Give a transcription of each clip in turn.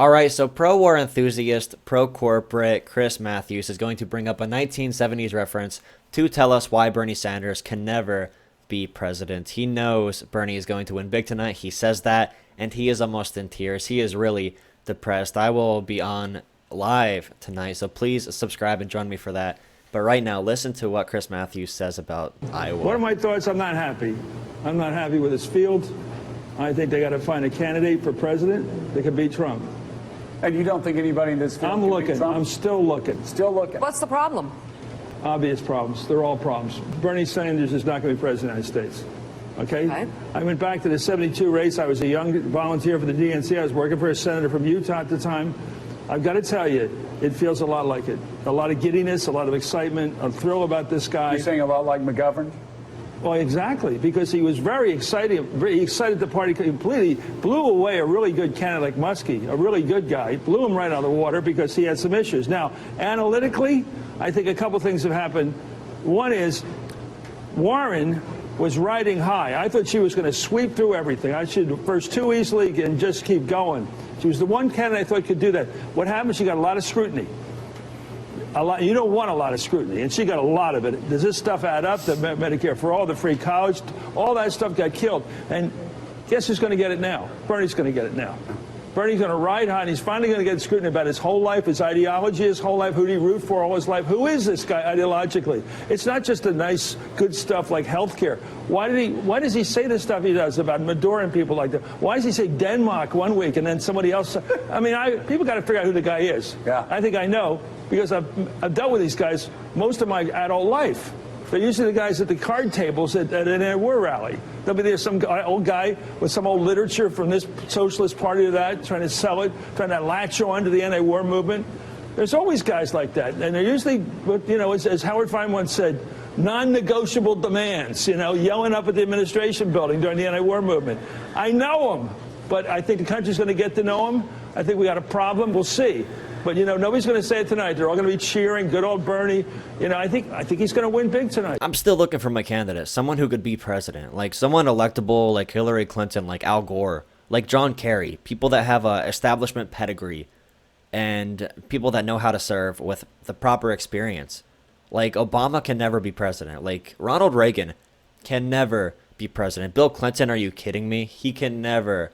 All right, so pro-war enthusiast, pro-corporate Chris Matthews is going to bring up a 1970s reference to tell us why Bernie Sanders can never be president. He knows Bernie is going to win big tonight. He says that, and he is almost in tears. He is really depressed. I will be on live tonight, so please subscribe and join me for that. But right now, listen to what Chris Matthews says about Iowa. What are my thoughts? I'm not happy. I'm not happy with this field. I think they got to find a candidate for president that could beat Trump. And you don't think anybody in this field I'm can beat looking. Trump? I'm still looking. Still looking. What's the problem? Obvious problems. They're all problems. Bernie Sanders is not going to be president of the United States. Okay? I went back to the 72 race. I was a young volunteer for the DNC. I was working for a senator from Utah at the time. I've got to tell you, it feels a lot like it. A lot of giddiness, a lot of excitement, a thrill about this guy. You're saying a lot like McGovern? Well, exactly, because he was very excited. Very excited. The party completely blew away a really good candidate like Muskie, a really good guy. Blew him right out of the water because he had some issues. Now, analytically, I think a couple things have happened. One is Warren was riding high. I thought she was going to sweep through everything. I should first two easily and just keep going. She was the one candidate I thought could do that. What happened? She got a lot of scrutiny. You don't want a lot of scrutiny, and she got a lot of it. Does this stuff add up? The Medicare for all, the free college, all that stuff got killed. And guess who's going to get it now? Bernie's going to get it now. Bernie's going to ride high, and he's finally going to get scrutiny about his whole life, his ideology, his whole life, who did he root for all his life. Who is this guy ideologically? It's not just the nice, good stuff like health care. Why does he say the stuff he does about Maduro and people like that? Why does he say Denmark one week and then somebody else? I mean, people got to figure out who the guy is. Yeah. I think I know because I've dealt with these guys most of my adult life. They're usually the guys at the card tables at an war rally. There'll be there some old guy with some old literature from this socialist party to that, trying to sell it, trying to latch on to the anti-war movement. There's always guys like that. And they're usually, you know, as Howard Fine once said, non-negotiable demands, you know, yelling up at the administration building during the anti-war movement. I know them, but I think the country's going to get to know them. I think we got a problem. We'll see. But, you know, nobody's going to say it tonight. They're all going to be cheering. Good old Bernie. You know, I think he's going to win big tonight. I'm still looking for my candidate, someone who could be president, like someone electable, like Hillary Clinton, like Al Gore, like John Kerry, people that have a establishment pedigree and people that know how to serve with the proper experience. Like Obama can never be president. Like Ronald Reagan can never be president. Bill Clinton, are you kidding me? He can never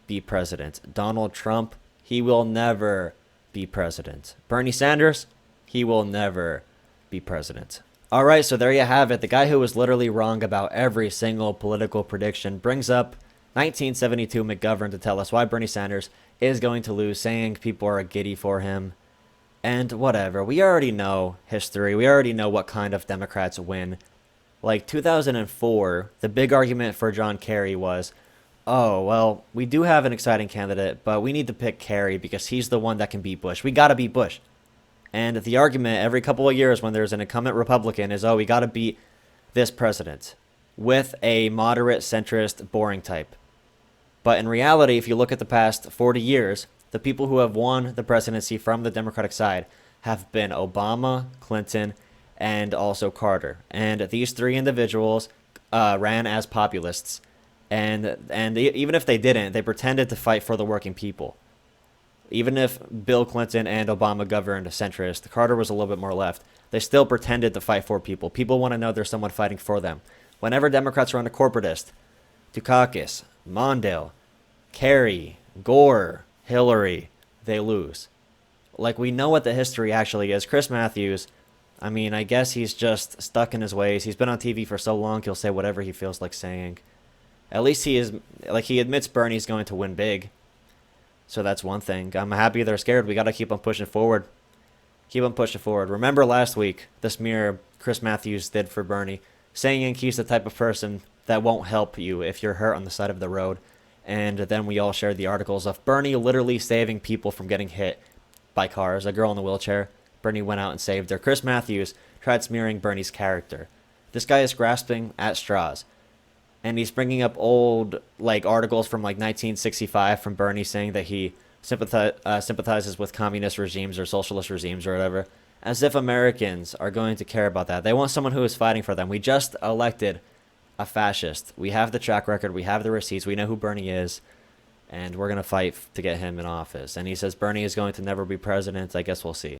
be president. Donald Trump, he will never be president. Bernie Sanders, he will never be president. All right, so there you have it. The guy who was literally wrong about every single political prediction brings up 1972 McGovern to tell us why Bernie Sanders is going to lose, saying people are giddy for him. And whatever, we already know history. We already know what kind of Democrats win. Like 2004, the big argument for John Kerry was, oh, well, we do have an exciting candidate, but we need to pick Kerry because he's the one that can beat Bush. We got to beat Bush. And the argument every couple of years when there's an incumbent Republican is, oh, we got to beat this president with a moderate, centrist, boring type. But in reality, if you look at the past 40 years, the people who have won the presidency from the Democratic side have been Obama, Clinton, and also Carter. And these three individuals ran as populists. And even if they didn't, they pretended to fight for the working people. Even if Bill Clinton and Obama governed centrist, Carter was a little bit more left, they still pretended to fight for people. People want to know there's someone fighting for them. Whenever Democrats run a corporatist, Dukakis, Mondale, Kerry, Gore, Hillary, they lose. Like, we know what the history actually is. Chris Matthews, I mean, I guess he's just stuck in his ways. He's been on TV for so long, he'll say whatever he feels like saying. At least he admits Bernie's going to win big. So that's one thing. I'm happy they're scared. We got to keep on pushing forward. Keep on pushing forward. Remember last week, the smear Chris Matthews did for Bernie, saying he's the type of person that won't help you if you're hurt on the side of the road. And then we all shared the articles of Bernie literally saving people from getting hit by cars. A girl in a wheelchair. Bernie went out and saved her. Chris Matthews tried smearing Bernie's character. This guy is grasping at straws. And he's bringing up old articles from 1965 from Bernie saying that he sympathizes with communist regimes or socialist regimes or whatever, as if Americans are going to care about that. They want someone who is fighting for them. We just elected a fascist. We have the track record. We have the receipts. We know who Bernie is. and we're going to fight to get him in office. And he says Bernie is going to never be president. I guess we'll see.